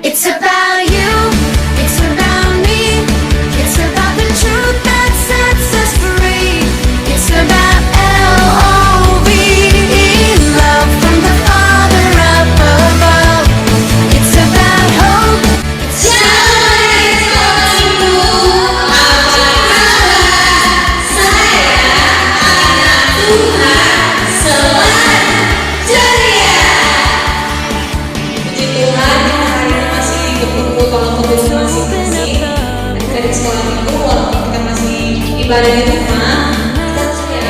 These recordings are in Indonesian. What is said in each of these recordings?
It's about you, it's about me, it's about the truth that sets us free. It's about L-O-V-E, love from the Father up above. It's about hope, it's adik-adik sekolah minggu, walaupun kita masih ibadah di rumah, kita harus ya.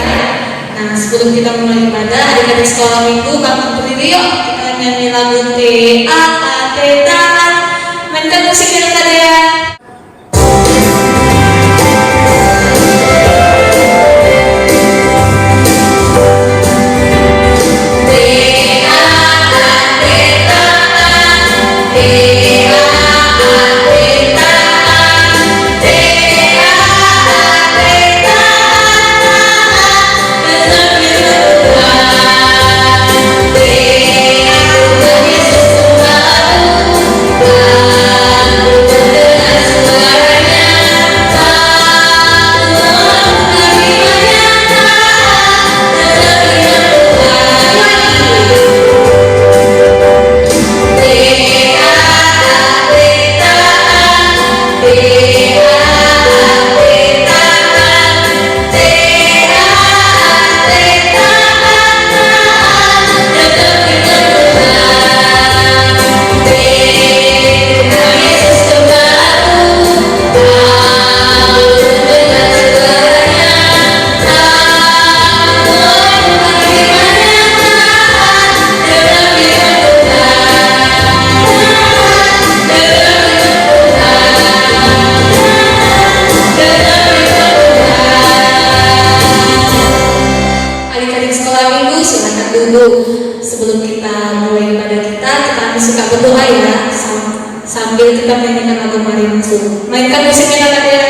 Nah, sebelum kita mulai ibadah, adik-adik sekolah minggu bangun berdiri yuk, kita nyanyi lagu T-A-T-A. Mainkan musiknya tadi ya. Sebelum kita mulai ibadah kita suka berdoa ya, sambil kita menyanyikan lagu Mari Masuk. Mainkan musiknya tadi ya.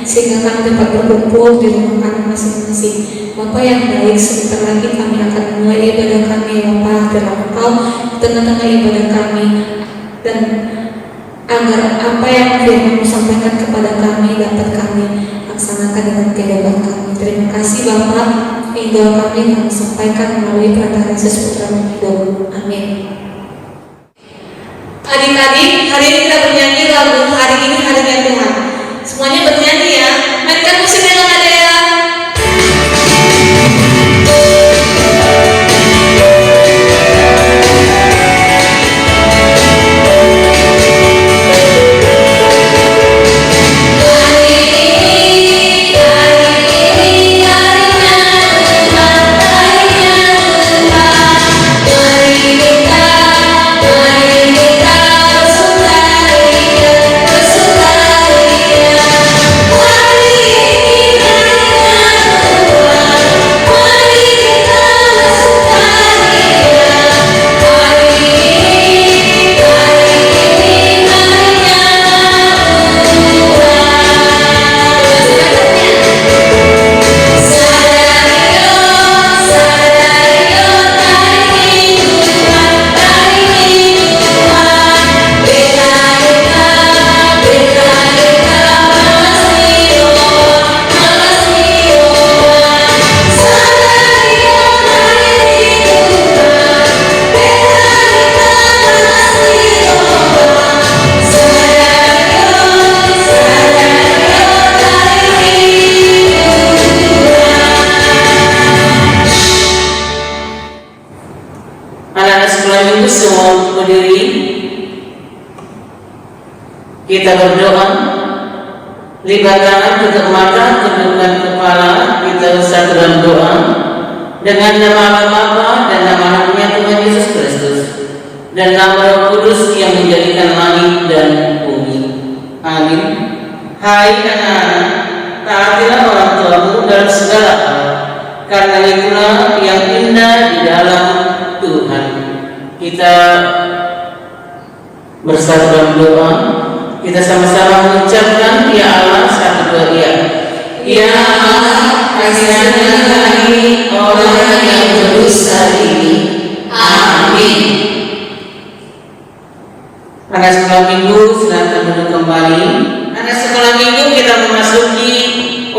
Sehingga kami dapat berkumpul di rumah kami masing-masing. Bapa yang baik, sebentar lagi kami akan mulai ibadah kami ya Pak, dalam Engkau di tengah-tengah ibadah kami, dan agar apa yang firman-Mu sampaikan kepada kami dapat kami laksanakan dengan kehebat kami. Terima kasih Bapa, doa kami kami sampaikan melalui perantara Yesus Putra-Mu hidup. Amin. Adik-adik, hari ini kita bernyanyi lagu Hari Ini Harinya Tuhan. Semuanya bernyanyi ya. Mainkan musiknya yang ada ya. Hari berdiri, kita berdoa. Lipat tangan, tutup mata, tundukkan kepala, kita bersatu dalam doa dengan nama Allah Bapa dan nama Anaknya Tuhan Yesus Kristus dan nama Roh Kudus yang menjadikan langit dan bumi. Amin. Hai anak-anak, taatilah orang tuamu dalam segala hal, karena itulah yang indah di dalam Tuhan. Kita bersatu dalam doa. Kita sama-sama mengucapkan ya Allah, satu dua ya. Ya Allah, kasihanilah orang yang berdosa ini. Amin. Anak sekolah minggu silakan duduk kembali. Anak sekolah minggu kita memasuki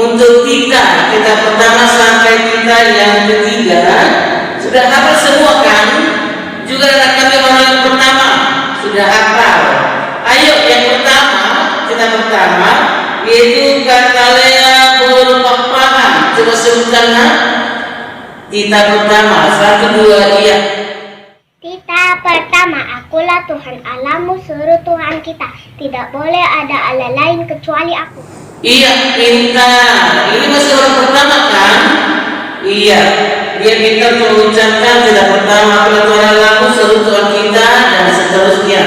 untuk kita pertama sampai kita yang ketiga. Sudah hafal semua kan? Juga anak kami orang yang pertama sudah hafal. Ayo yang pertama yaitu katalea berpapahan. Coba sebutkan kita pertama, satu dua iya. Kita pertama, akulah Tuhan Allahmu, suruh Tuhan kita. Tidak boleh ada Allah lain kecuali aku. Iya, pintar. Ini masih orang pertama kan? Iya, dia pintar mengucapkan tidak pertama, akulah Tuhan Allahmu, suruh Tuhan kita, dan seterusnya.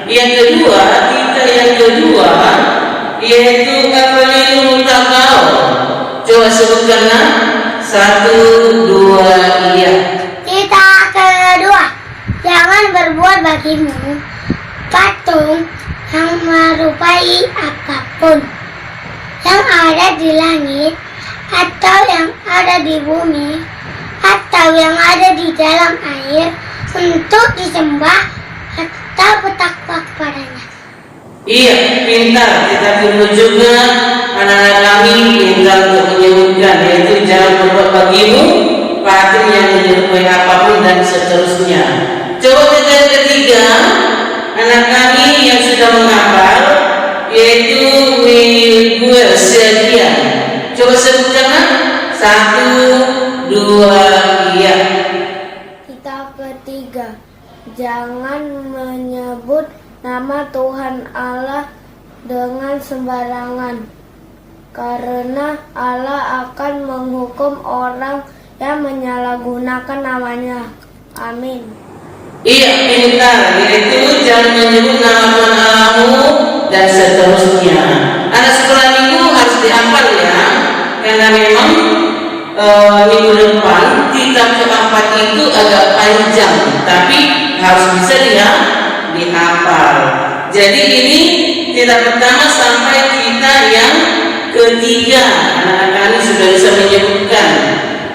Yang kedua, yaitu kafalilu takau. Coba sebutkanlah, satu dua iya. Kita kedua, jangan berbuat bagimu patung yang merupai apapun yang ada di langit atau yang ada di bumi atau yang ada di dalam air untuk disembah atau bertakwa kepadanya. Iya, pintar. Kita tunggu juga anak-anak kami pintar untuk menyebutkan, yaitu jangan berbuat bagimu patung yang menyerupai apapun dan seterusnya. Coba kita yang ketiga, anak kami yang sudah menghafal, yaitu Miguel Sedia. Coba sebutkan, satu dua iya. Kita ketiga, jangan menyebut nama Tuhan Allah dengan sembarangan, karena Allah akan menghukum orang yang menyalahgunakan namanya. Amin. Iya, pintar. Yaitu jangan menyebut nama Tuhan Allahmu dan seterusnya. Anak sekolah minggu harus dihafal ya, karena memang minggu depan kitab keempat itu agak panjang, tapi harus bisa dihafal. Jadi ini kita pertama sampai kita yang ketiga. Anak-anak kami sudah bisa menyebutkan.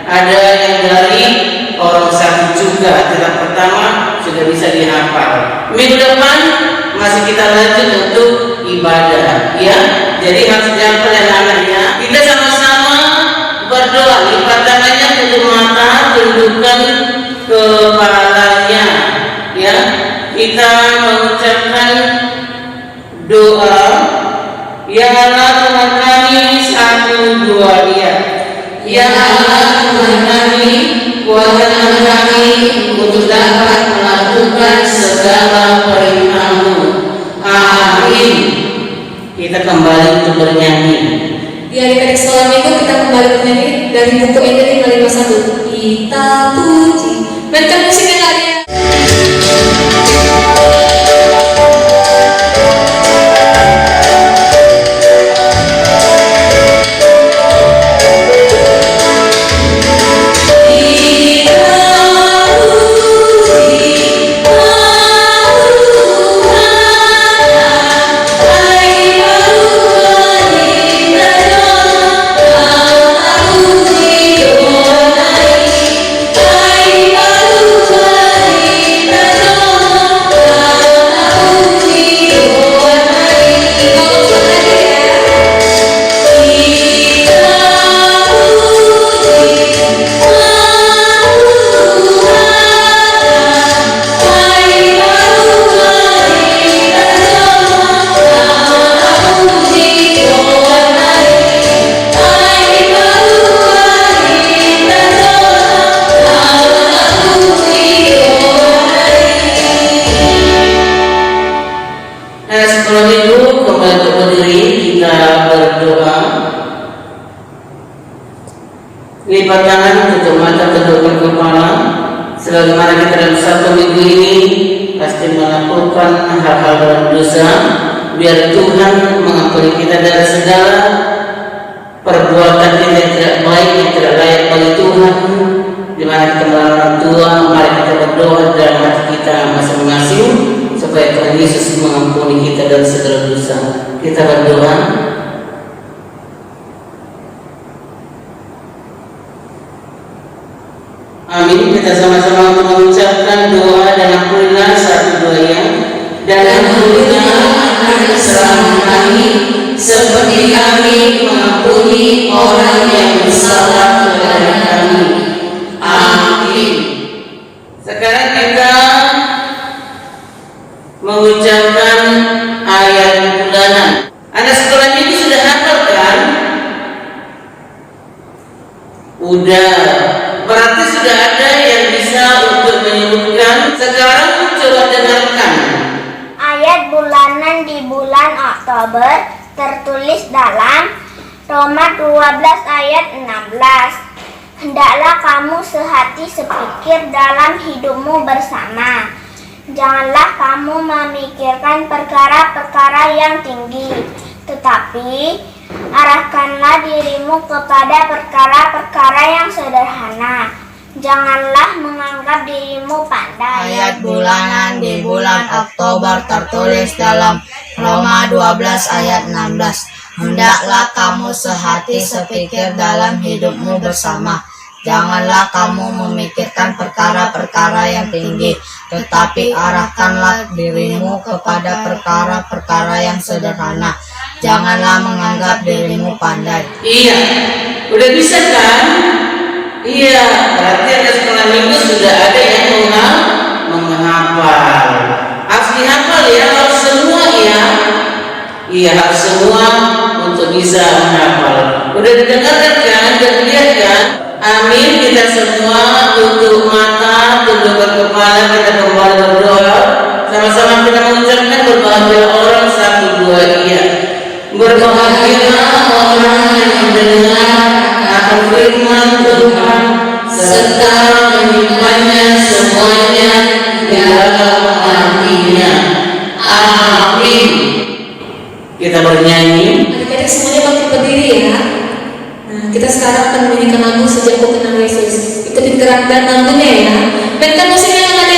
Ada yang dari orang satu juga. Kita pertama sudah bisa dihafal. Minggu depan masih kita lanjut untuk ibadah, ya. Jadi harus dihafal anak-anaknya. Kita sama-sama berdoa. Lipat tangannya, tutup mata, tundukkan kepalanya, ya. Kita mengucapkan doa. Ya Allah Tuhan kami, satu dua iya. Ya Allah Tuhan kami, kuatkan kami untuk dapat melakukan segala perintah-Mu. Amin. Kita kembali untuk bernyanyi. Di adik-adik sekolah minggu kita kembali bernyanyi dari buku Ende 551. Kita puji. Mainkan musiknya kalian. Bye. lipat tangan, tutup mata, tundukkan kepala. Sebagaimana kita dalam satu minggu ini pasti melakukan hal-hal dalam dosa, biar Tuhan mengampuni kita dari segala perbuatan kita yang tidak baik, yang tidak layak bagi Tuhan. Di mana kita melawan orang tua, mari kita berdoa dalam hati kita masing-masing supaya Tuhan Yesus mengampuni kita dari segala dosa. Kita berdoa. Amin. Kita sama-sama untuk mengucapkan doa dan ampunilah satu dua yang dan ampunilah kesalahan kami seperti kami mengampuni orang yang bersalah kepada kami. Amin. Sekarang kita mengucapkan ayat bulanan. Anak sekolah minggu sudah hafal kan? Udah. Berarti sudah ada yang bisa untuk menyebutkan. Sekarang coba dengarkan. Ayat bulanan di bulan Oktober tertulis dalam Roma 12 ayat 16. Hendaklah kamu sehati sepikir dalam hidupmu bersama. Janganlah kamu memikirkan perkara-perkara yang tinggi, tetapi arahkanlah dirimu kepada perkara-perkara yang sederhana. Janganlah menganggap dirimu pandai. Ayat bulanan di bulan Oktober tertulis dalam Roma 12 ayat 16. Hendaklah kamu sehati sepikir dalam hidupmu bersama. Janganlah kamu memikirkan perkara-perkara yang tinggi, tetapi arahkanlah dirimu kepada perkara-perkara yang sederhana. Janganlah menganggap dirimu pandai. Iya, udah bisa kan? Iya, berarti ada sekolah minggu sudah ada yang menghafal. Harus dihafal ya, harus semua ya. Iya, harus semua untuk bisa menghafal. Udah didengarkan kan? Udah dilihat kan? Amin. Kita semua tutup mata, tundukkan kepala, kita kembali berdoa. Sama-sama kita mengucapkan berbahagia orang satu dua iya. Berbahagialah orang yang mendengar akan firman Tuhan serta menyimpannya semuanya di dalam hatinya. Amin. Kita bernyanyi. Adik-adik semuanya bangkit berdiri ya. Nah, kita sekarang akan menyanyikan lagu Sejak Ku Kenal Yesus. Ikutin gerak dan lagunya ya. Mainkan musiknya yang ada.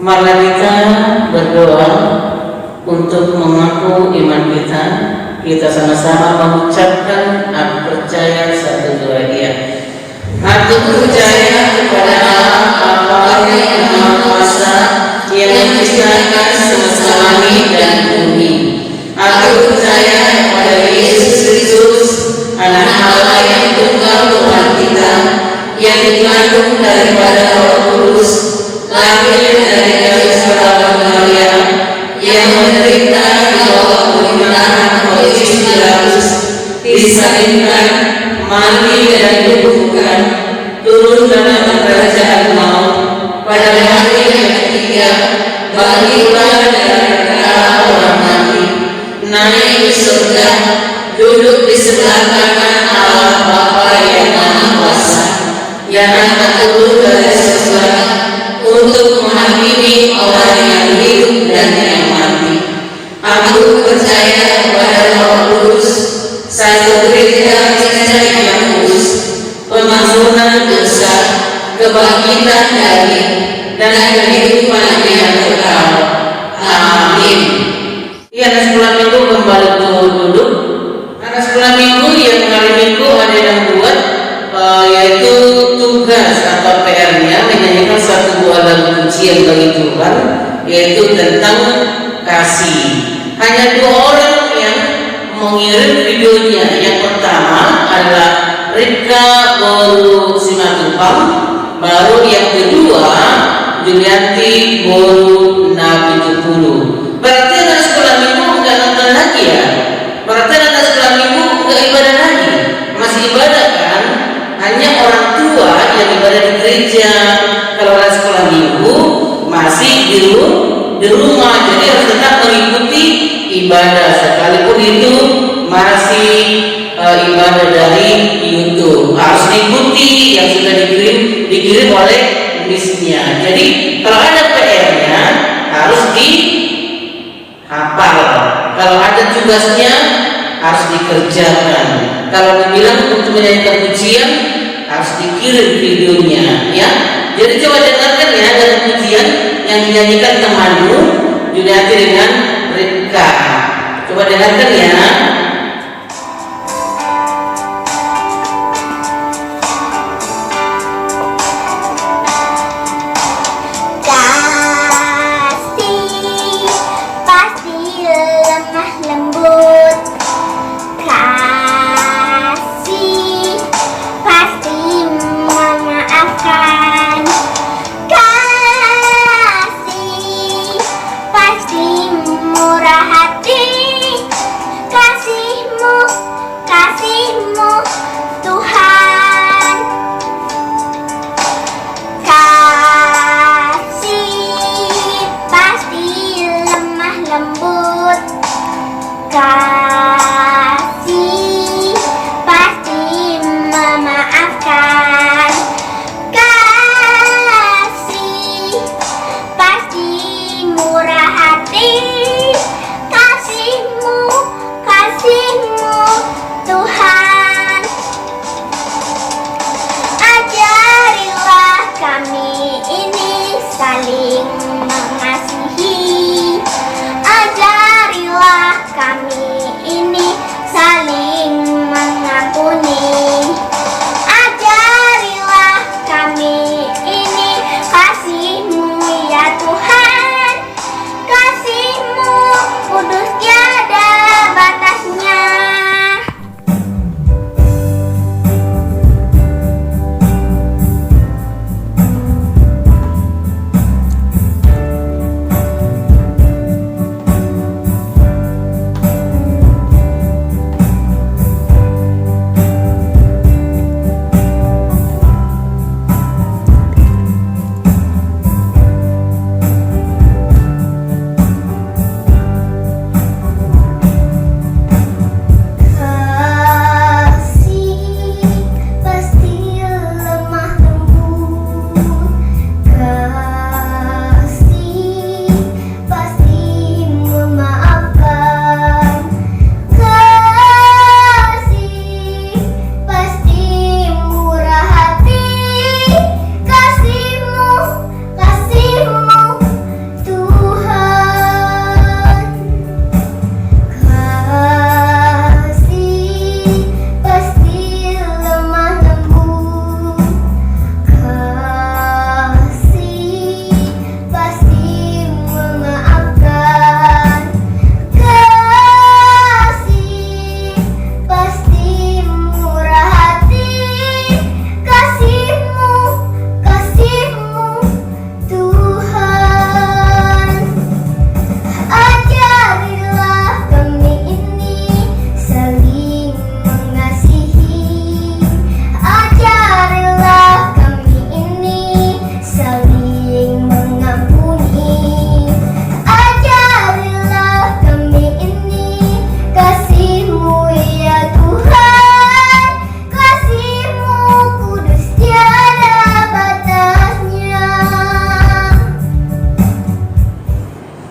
Mari kita berdoa untuk mengaku iman kita. Kita sama-sama mengucapkan aku percaya satu dua iya. Aku percaya kepada Allah Bapa yang Maha Kuasa, bangkitlah dari antara orang mati, naik ke surga, duduk di sebelah kanan Allah Bapa yang Maha Kuasa, yang akan turun dari surga untuk menghakimi orang yang hidup dan yang mati. Aku percaya kepada Roh Kudus, satu gereja Kristen yang kudus, pengampunan dosa, kebangkitan daging, dan kehidupan yang kekal. Amin. Ya, anak sekolah minggu kembali duduk. Anak sekolah minggu yang hari minggu ada yang buat yaitu tugas atau PR-nya menyanyikan satu buah lagu pujian bagi Tuhan, yaitu tentang kasih. Hanya 2 orang yang mengirim videonya. Yang pertama adalah Rika Boru Simatupang, baru yang kedua Julianti Boru Nabi Tupulu. Berarti anak sekolah minggu enggak nonton lagi ya? Berarti anak sekolah minggu enggak ibadah lagi? Masih ibadah kan? Hanya orang tua yang ibadah di gereja. Kalau anak sekolah minggu masih di rumah, jadi harus tetap mengikuti ibadah sekalipun itu masih ibadah dari YouTube. Harus diikuti yang sudah dikirim oleh misnya. Jadi kalau ada PR-nya harus dihafal. Kalau ada tugasnya harus dikerjakan. Kalau dibilang untuk menyanyikan pujian harus dikirim videonya, ya. Jadi coba dengarkan ya dari pujian yang dinyanyikan temanmu Julianti dengan Rika. Coba dengarkan ya. Kasih pasti lemah lembut, kasih pasti memaafkan, kasih pasti murah hati, kasihmu Tuhan. Kasih pasti lemah lembut, kasih pasti memaafkan, kasih pasti murah hati, kasihmu Tuhan. Ajarilah kami ini saling mengasihi, ajarilah kami ini saling mengampuni, ajarilah kami ini kasih-Mu ya Tuhan, kasih-Mu kudus tiada batasnya.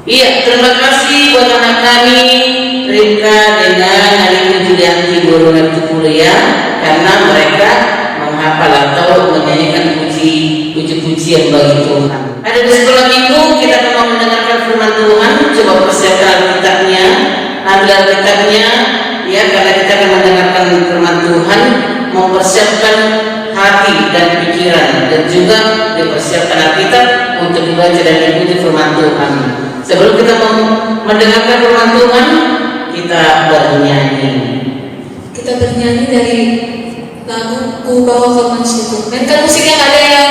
Iya, terima kasih buat anak kami Rika dengan Alim Julianti Borongan Kuliah karena mereka menghafal atau menyanyikan puji-pujian bagi Tuhan. Ada di sekolah minggu kita mau mendengarkan firman Tuhan. Coba persiapkan Alkitabnya, ambil Alkitabnya, ya karena kita akan mendengarkan firman Tuhan, mempersiapkan hati dan pikiran dan juga dipersiapkan Alkitab untuk dibaca dan diikuti firman Tuhan. Sebelum kita mendengarkan firman Tuhan, kita bernyanyi. Kita bernyanyi dari lagu Ku Bawa Kau Syukur. Mainkan musiknya ada ya.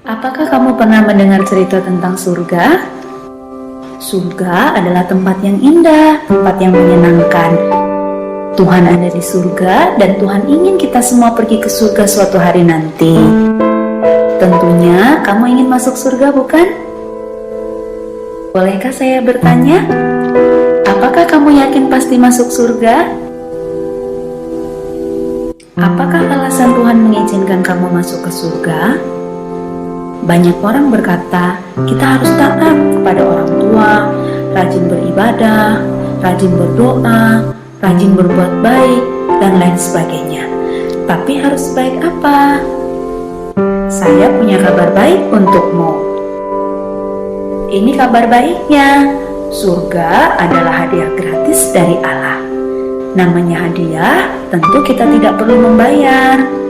Apakah kamu pernah mendengar cerita tentang surga? Surga adalah tempat yang indah, tempat yang menyenangkan. Tuhan ada di surga dan Tuhan ingin kita semua pergi ke surga suatu hari nanti. Tentunya kamu ingin masuk surga, bukan? Bolehkah saya bertanya? Apakah kamu yakin pasti masuk surga? Apakah alasan Tuhan mengizinkan kamu masuk ke surga? Banyak orang berkata, kita harus taat kepada orang tua, rajin beribadah, rajin berdoa, rajin berbuat baik, dan lain sebagainya. Tapi harus baik apa? Saya punya kabar baik untukmu. Ini kabar baiknya, surga adalah hadiah gratis dari Allah. Namanya hadiah, tentu kita tidak perlu membayar.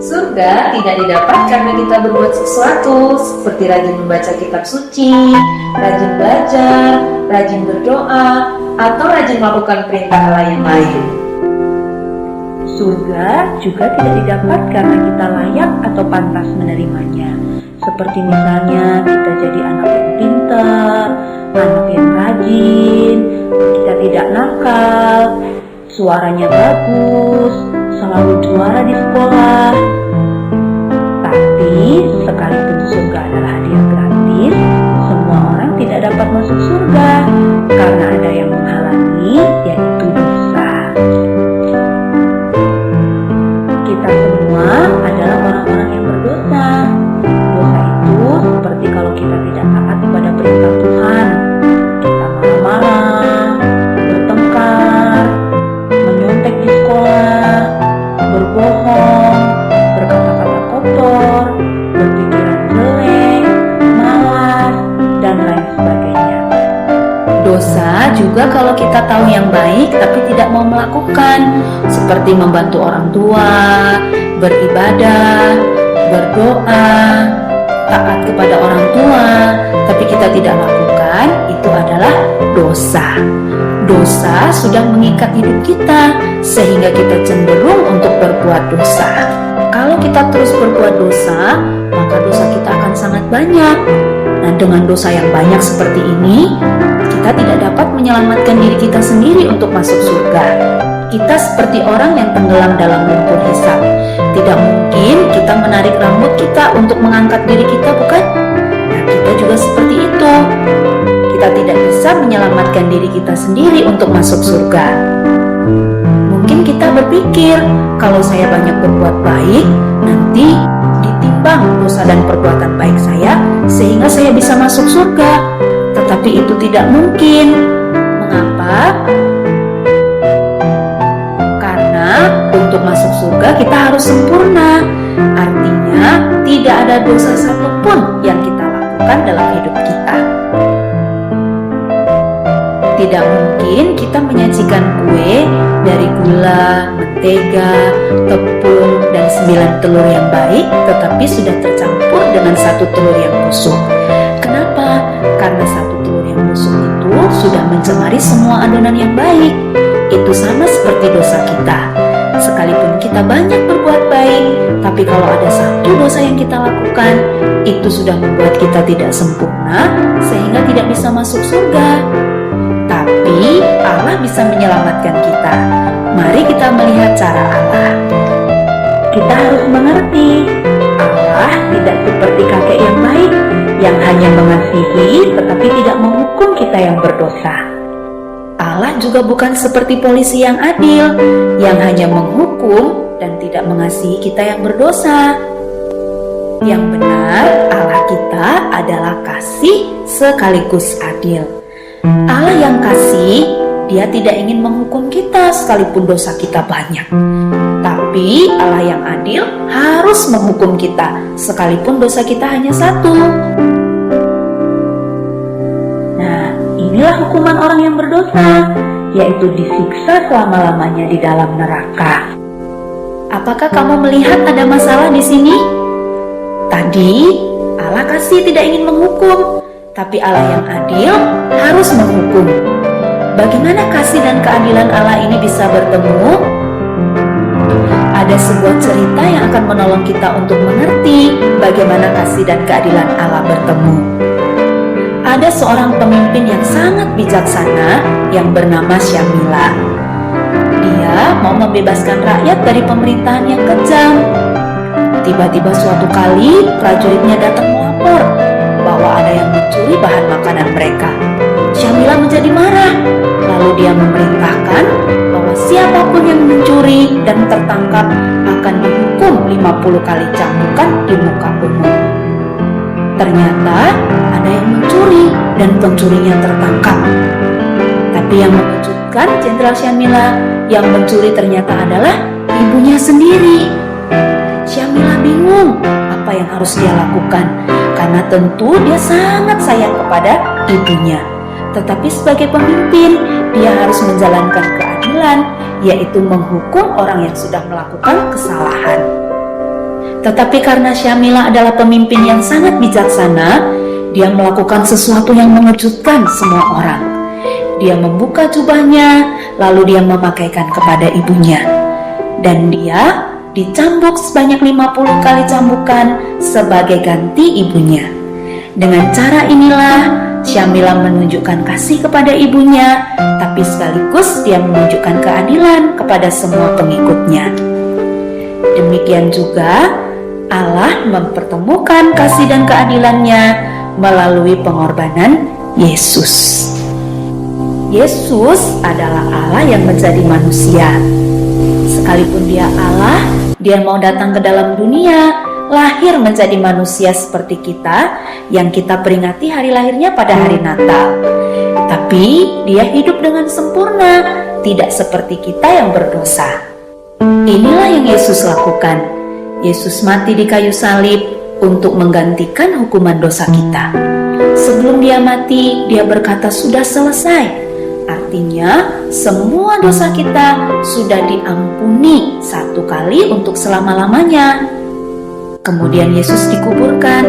Surga tidak didapat karena kita berbuat sesuatu seperti rajin membaca kitab suci, rajin belajar, rajin berdoa, atau rajin melakukan perintah Allah yang lain. Surga juga tidak didapat karena kita layak atau pantas menerimanya. Seperti misalnya kita jadi anak yang pintar, anak yang rajin, kita tidak nakal, suaranya bagus, selalu juara di sekolah. Tapi sekalipun surga adalah hadiah gratis, semua orang tidak dapat masuk surga karena ada yang menghalangi, yaitu dosa. Kita semua adalah orang-orang yang berdosa. Dosa itu seperti kalau kita tidak taat kepada perintah Tuhan. Kita marah-marah, bertengkar, menyontek di sekolah, berbohong, berkata-kata kotor, berpikiran jelek, malas, dan lain sebagainya. Dosa Bisa juga kalau kita tahu yang baik tapi tidak mau melakukan, seperti membantu orang tua, beribadah, berdoa, taat kepada orang tua, tapi kita tidak lakukan, itu adalah dosa. Dosa sudah mengikat hidup kita sehingga kita cenderung untuk berbuat dosa. Kalau kita terus berbuat dosa, maka dosa kita akan sangat banyak. Nah, dengan dosa yang banyak seperti ini, kita tidak dapat menyelamatkan diri kita sendiri untuk masuk surga. Kita seperti orang yang tenggelam dalam lumpur hisap. Tidak mungkin kita menarik rambut kita untuk mengangkat diri kita, bukan? Nah, kita juga seperti itu. Kita tidak bisa menyelamatkan diri kita sendiri untuk masuk surga. Mungkin kita berpikir, kalau saya banyak berbuat baik, nanti ditimbang dosa dan perbuatan baik saya, sehingga saya bisa masuk surga. Tetapi itu tidak mungkin. Mengapa? Karena untuk masuk surga kita harus sempurna. Artinya tidak ada dosa satupun yang kita lakukan dalam hidup kita. Tidak mungkin kita menyajikan kue dari gula, mentega, tepung, dan 9 telur yang baik, tetapi sudah tercampur dengan 1 telur yang busuk. Kenapa? Karena 1 telur yang busuk itu sudah mencemari semua adonan yang baik. Itu sama seperti dosa kita. Sekalipun kita banyak berbuat baik, tapi kalau ada satu dosa yang kita lakukan, itu sudah membuat kita tidak sempurna, sehingga tidak bisa masuk surga. Tapi Allah bisa menyelamatkan kita. Mari kita melihat cara Allah. Kita harus mengerti, Allah tidak seperti kakek yang baik, yang hanya mengasihi tetapi tidak menghukum kita yang berdosa. Allah juga bukan seperti polisi yang adil, yang hanya menghukum dan tidak mengasihi kita yang berdosa. Yang benar, Allah kita adalah kasih sekaligus adil. Allah yang kasih, Dia tidak ingin menghukum kita sekalipun dosa kita banyak. Tapi Allah yang adil harus menghukum kita sekalipun dosa kita hanya 1. Nah, inilah hukuman orang yang berdosa, yaitu disiksa selama-lamanya di dalam neraka. Apakah kamu melihat ada masalah di sini? Tadi Allah kasih tidak ingin menghukum, tapi Allah yang adil harus menghukum. Bagaimana kasih dan keadilan Allah ini bisa bertemu? Ada sebuah cerita yang akan menolong kita untuk mengerti bagaimana kasih dan keadilan Allah bertemu. Ada seorang pemimpin yang sangat bijaksana yang bernama Syamila. Dia mau membebaskan rakyat dari pemerintahan yang kejam. Tiba-tiba suatu kali prajuritnya datang melapor bahwa ada yang mencuri bahan makanan mereka. Syamila menjadi marah, lalu dia memerintahkan bahwa siapapun yang mencuri dan tertangkap akan dihukum 50 kali cambukan di muka umum. Ternyata ada yang mencuri dan pencurinya tertangkap. Tapi yang mengejutkan Jenderal Syamila, yang mencuri ternyata adalah ibunya sendiri. Syamila bingung apa yang harus dia lakukan, karena tentu dia sangat sayang kepada ibunya. Tetapi sebagai pemimpin, dia harus menjalankan keadilan, yaitu menghukum orang yang sudah melakukan kesalahan. Tetapi karena Syamila adalah pemimpin yang sangat bijaksana, dia melakukan sesuatu yang mengejutkan semua orang. Dia membuka jubahnya, lalu dia memakaikan kepada ibunya. Dan dia dicambuk sebanyak 50 kali cambukan sebagai ganti ibunya. Dengan cara inilah Syamila menunjukkan kasih kepada ibunya, tapi sekaligus dia menunjukkan keadilan kepada semua pengikutnya. Demikian juga Allah mempertemukan kasih dan keadilannya melalui pengorbanan Yesus. Yesus adalah Allah yang menjadi manusia. Sekalipun dia Allah, dia mau datang ke dalam dunia, lahir menjadi manusia seperti kita, yang kita peringati hari lahirnya pada hari Natal. Tapi dia hidup dengan sempurna, tidak seperti kita yang berdosa. Inilah yang Yesus lakukan. Yesus mati di kayu salib untuk menggantikan hukuman dosa kita. Sebelum dia mati, dia berkata, "Sudah selesai." Artinya, semua dosa kita sudah diampuni satu kali untuk selama-lamanya. Kemudian Yesus dikuburkan,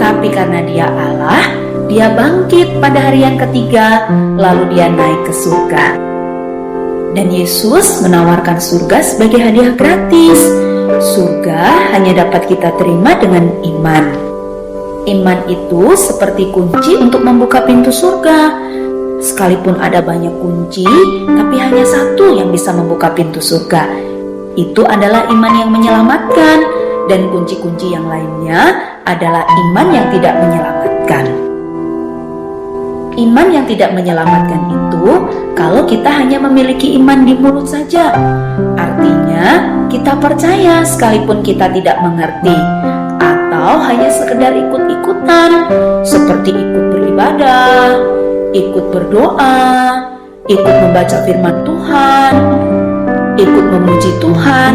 tapi karena Dia Allah, Dia bangkit pada hari yang ketiga, lalu Dia naik ke surga. Dan Yesus menawarkan surga sebagai hadiah gratis. Surga hanya dapat kita terima dengan iman. Iman itu seperti kunci untuk membuka pintu surga. Sekalipun ada banyak kunci, tapi hanya satu yang bisa membuka pintu surga. Itu adalah iman yang menyelamatkan, dan kunci-kunci yang lainnya adalah iman yang tidak menyelamatkan. Iman yang tidak menyelamatkan itu kalau kita hanya memiliki iman di mulut saja. Artinya, kita percaya sekalipun kita tidak mengerti, atau hanya sekedar ikut-ikutan, seperti ikut beribadah, ikut berdoa, ikut membaca firman Tuhan, ikut memuji Tuhan,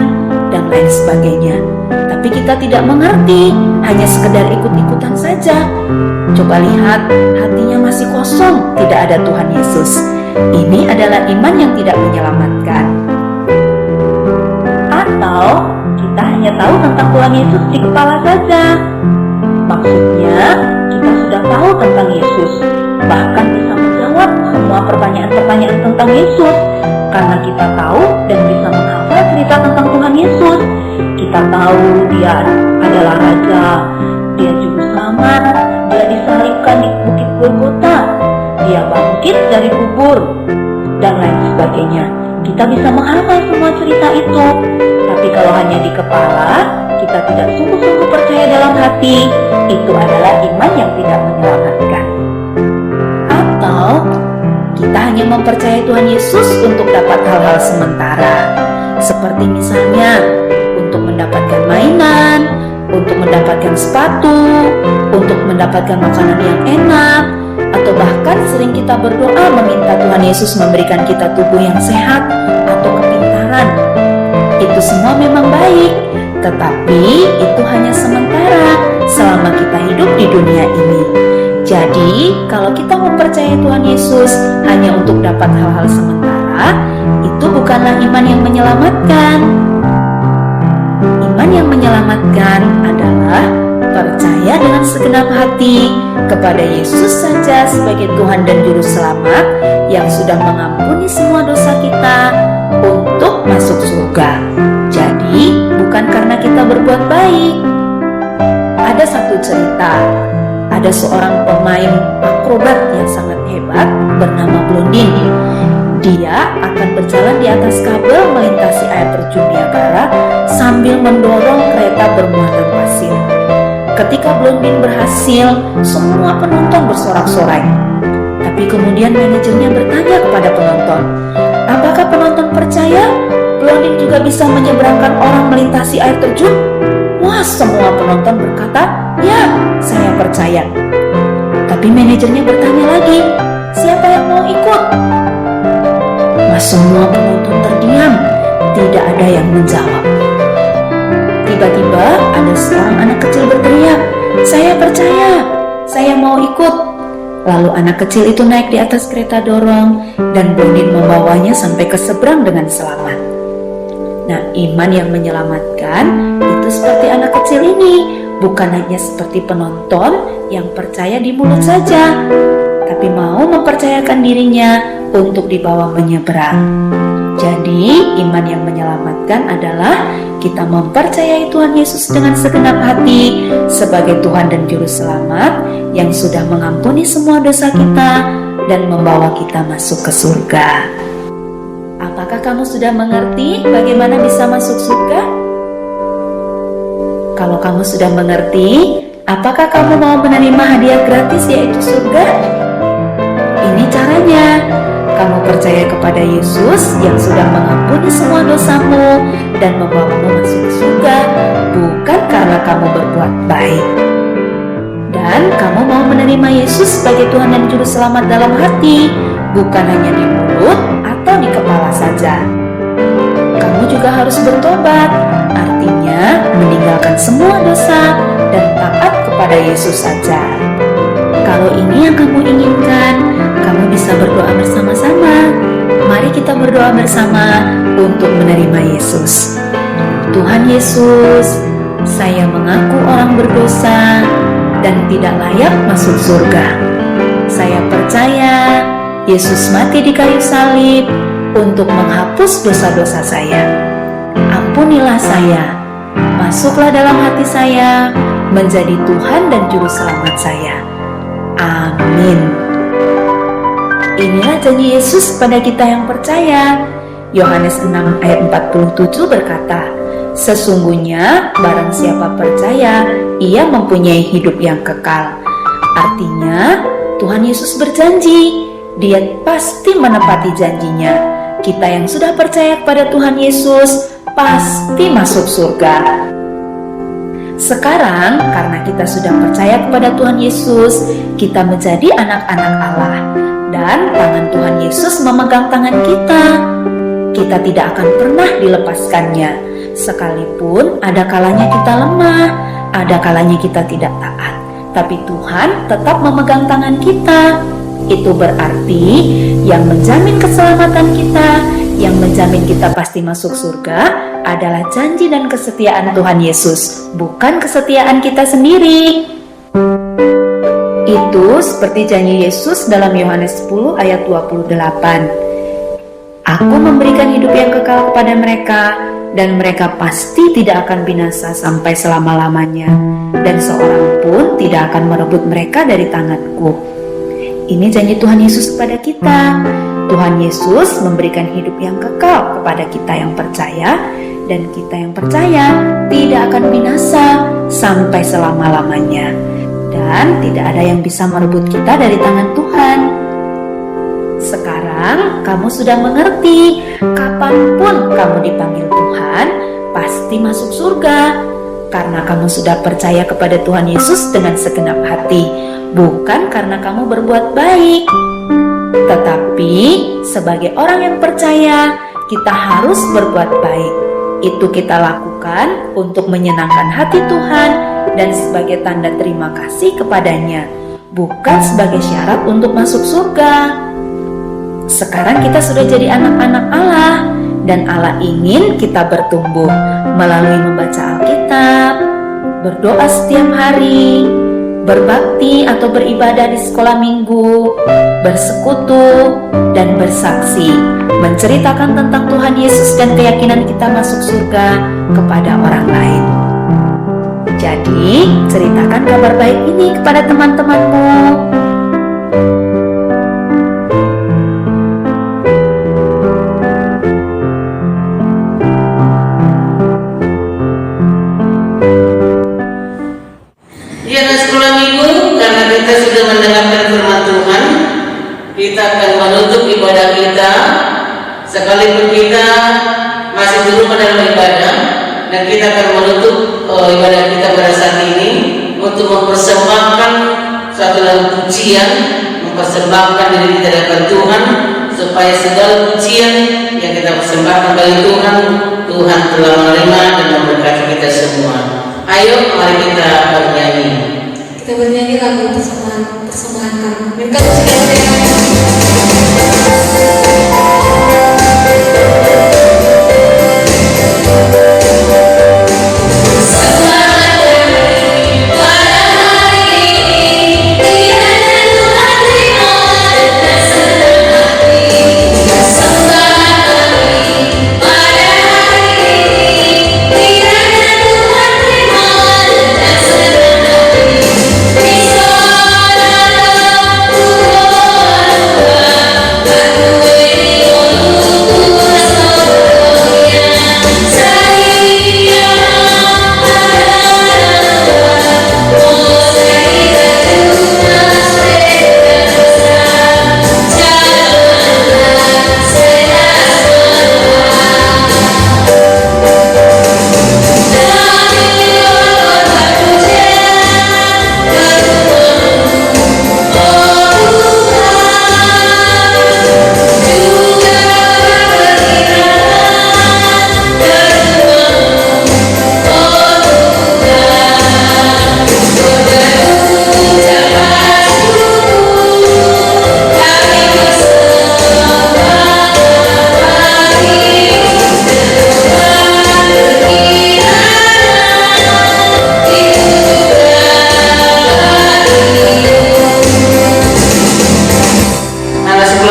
dan lain sebagainya. Tapi kita tidak mengerti, hanya sekedar ikut-ikutan saja. Coba lihat, hatinya masih kosong, tidak ada Tuhan Yesus. Ini adalah iman yang tidak menyelamatkan. Atau kita hanya tahu tentang Tuhan Yesus di kepala saja. Maksudnya, kita sudah tahu tentang Yesus, bahkan bisa menjawab semua pertanyaan-pertanyaan tentang Yesus, karena kita tahu dan bisa menghafal cerita tentang Tuhan Yesus. Kita tahu Dia adalah Raja, Dia Juru Selamat, Dia disalibkan di Bukit Golgota, Dia bangkit dari kubur, dan lain sebagainya. Kita bisa menghafal semua cerita itu, tapi kalau hanya di kepala, kita tidak sungguh-sungguh percaya dalam hati, itu adalah iman yang tidak menyelamatkan. Atau kita hanya mempercayai Tuhan Yesus untuk dapat hal-hal sementara, seperti misalnya untuk mendapatkan mainan, untuk mendapatkan sepatu, untuk mendapatkan makanan yang enak, atau bahkan sering kita berdoa meminta Tuhan Yesus memberikan kita tubuh yang sehat atau kepintaran. Itu semua memang baik, tetapi itu hanya sementara selama kita hidup di dunia ini. Jadi, kalau kita mempercayai Tuhan Yesus hanya untuk dapat hal-hal sementara, itu bukanlah iman yang menyelamatkan. Iman yang menyelamatkan adalah percaya dengan segenap hati kepada Yesus saja sebagai Tuhan dan Juru Selamat yang sudah mengampuni semua dosa kita untuk masuk surga. Jadi, bukan karena kita berbuat baik. Ada satu cerita, ada seorang pemain akrobat yang sangat hebat bernama Blondin. Dia akan berjalan di atas kabel melintasi air terjun Niagara sambil mendorong kereta bermuatan pasir. Ketika Blondin berhasil, semua penonton bersorak-sorai. Tapi kemudian manajernya bertanya kepada penonton, apakah penonton percaya Blondin juga bisa menyeberangkan orang melintasi air terjun? Wah, semua penonton berkata, ya, saya percaya. Tapi manajernya bertanya lagi, siapa yang mau ikut? Mas, semua penonton terdiam, tidak ada yang menjawab. Tiba-tiba ada seorang anak kecil berteriak, saya percaya, saya mau ikut. Lalu anak kecil itu naik di atas kereta dorong dan Blondin membawanya sampai ke seberang dengan selamat. Nah, iman yang menyelamatkan itu seperti anak kecil ini, bukan hanya seperti penonton yang percaya di mulut saja, tapi mau mempercayakan dirinya untuk dibawa menyeberang. Jadi, iman yang menyelamatkan adalah kita mempercayai Tuhan Yesus dengan segenap hati sebagai Tuhan dan Juru Selamat yang sudah mengampuni semua dosa kita dan membawa kita masuk ke surga. Apakah kamu sudah mengerti bagaimana bisa masuk surga? Kalau kamu sudah mengerti, apakah kamu mau menerima hadiah gratis yaitu surga? Ini caranya. Kamu percaya kepada Yesus yang sudah mengampuni semua dosamu dan membawamu masuk ke surga, bukan karena kamu berbuat baik. Dan kamu mau menerima Yesus sebagai Tuhan dan Juru Selamat dalam hati, bukan hanya di mulut atau di kepala saja. Kamu juga harus bertobat, artinya meninggalkan semua dosa dan taat kepada Yesus saja. Kalau ini yang kamu inginkan, kamu bisa berdoa bersama-sama. berdoa bersama untuk menerima Yesus. Tuhan Yesus, saya mengaku orang berdosa dan tidak layak masuk surga. Saya percaya Yesus mati di kayu salib untuk menghapus dosa-dosa saya. Ampunilah saya, masuklah dalam hati saya, menjadi Tuhan dan Juru Selamat saya. Amin. Inilah janji Yesus pada kita yang percaya. Yohanes 6 ayat 47 berkata, sesungguhnya barang siapa percaya, ia mempunyai hidup yang kekal. Artinya, Tuhan Yesus berjanji, Dia pasti menepati janjinya. Kita yang sudah percaya kepada Tuhan Yesus pasti masuk surga. Sekarang, karena kita sudah percaya kepada Tuhan Yesus, kita menjadi anak-anak Allah, dan tangan Tuhan Yesus memegang tangan kita. Kita tidak akan pernah dilepaskannya, sekalipun ada kalanya kita lemah, ada kalanya kita tidak taat, tapi Tuhan tetap memegang tangan kita. Itu berarti yang menjamin keselamatan kita, yang menjamin kita pasti masuk surga adalah janji dan kesetiaan Tuhan Yesus, bukan kesetiaan kita sendiri. Itu seperti janji Yesus dalam Yohanes 10 ayat 28. Aku memberikan hidup yang kekal kepada mereka, dan mereka pasti tidak akan binasa sampai selama-lamanya, dan seorang pun tidak akan merebut mereka dari tanganku. Ini janji Tuhan Yesus kepada kita. Tuhan Yesus memberikan hidup yang kekal kepada kita yang percaya, dan kita yang percaya tidak akan binasa sampai selama-lamanya, dan tidak ada yang bisa merebut kita dari tangan Tuhan. Sekarang kamu sudah mengerti, kapanpun kamu dipanggil Tuhan, pasti masuk surga, karena kamu sudah percaya kepada Tuhan Yesus dengan segenap hati, bukan karena kamu berbuat baik. Tetapi sebagai orang yang percaya, kita harus berbuat baik. Itu kita lakukan untuk menyenangkan hati Tuhan dan sebagai tanda terima kasih kepadanya, bukan sebagai syarat untuk masuk surga. Sekarang kita sudah jadi anak-anak Allah, dan Allah ingin kita bertumbuh melalui membaca Alkitab, berdoa setiap hari, berbakti atau beribadah di sekolah minggu, bersekutu, dan bersaksi, menceritakan tentang Tuhan Yesus dan keyakinan kita masuk surga kepada orang lain. Jadi, ceritakan kabar baik ini kepada teman-temanmu. Kita akan menutup ibadah kita, sekalipun kita masih di rumah dalam ibadah, dan kita akan menutup ibadah kita pada saat ini untuk mempersembahkan suatu lagu pujian, mempersembahkan diri kita di hadapan Tuhan, supaya segala pujian yang kita persembahkan bagi Tuhan, Tuhan telah menerima dan memberkati kita semua. Ayo, mari kita bernyanyi. Kita bernyanyi lagu persembahan karma. Mereka pujian Tuhan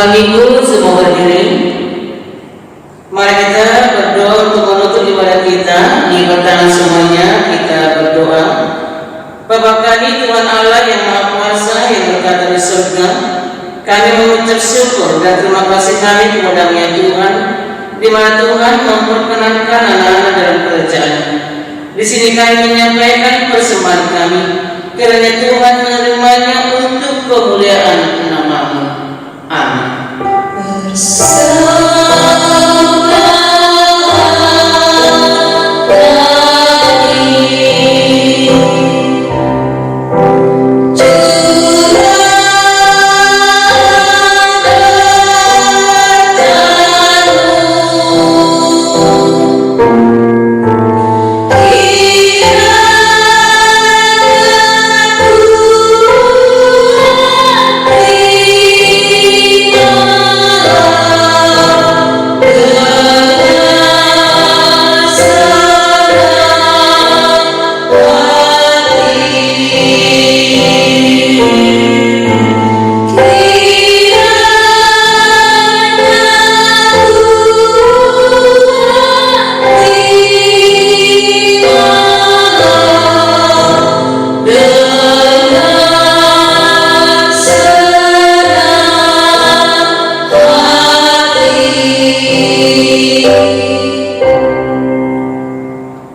malam minggu semua berdiri. Mari kita berdoa untuk menutup ibadah kita. Di tangan semuanya kita berdoa. Bapa kami Tuhan Allah yang Maha Kuasa yang berkata di surga, kami mengucap syukur dan terima kasih kami kepada-Mu ya Tuhan, di mana Tuhan memperkenankan anak-anak dalam kerajaan. Di sini kami menyampaikan persembahan kami, kiranya Tuhan menerimanya untuk kemuliaan nama-Mu. Amin.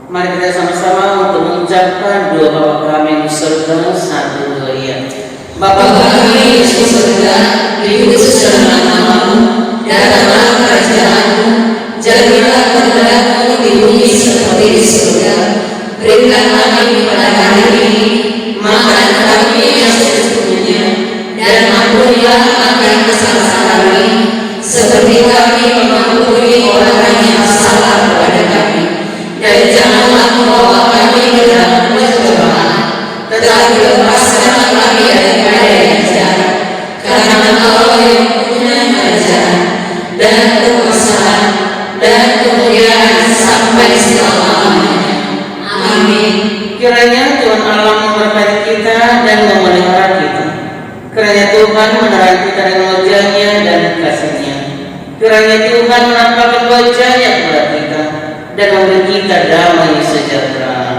Mari kita sama-sama untuk mengucapkan doa Bapa kami yang di surga. 1, 2, ya. Bapa kami yang di surga, dikuduskanlah nama-Mu, datanglah kerajaan-Mu, jadilah kehendakmu di bumi seperti di surga. Berikan kami pada hari ini makanan kami yang secukupnya, dan ampunilah akan kesalahan kami, seperti kami mengampuni orang yang salah kepada kami. Dan janganlah membawa kami ke dalam pencobaan, tetapi lepaskanlah kami daripada yang jahat. Karena Engkau yang punya kerajaan dan kekuasaan dan kemuliaan sampai selama-lamanya. Amin. Kiranya Tuhan Allah memberkati kita dan memelihara kita. Kiranya Tuhan menerangi kita dengan wajah-Nya dan kasih-Nya. Kiranya Tuhan menampakkan wajah-Nya kepada kita dan memberi kita damai sejahtera.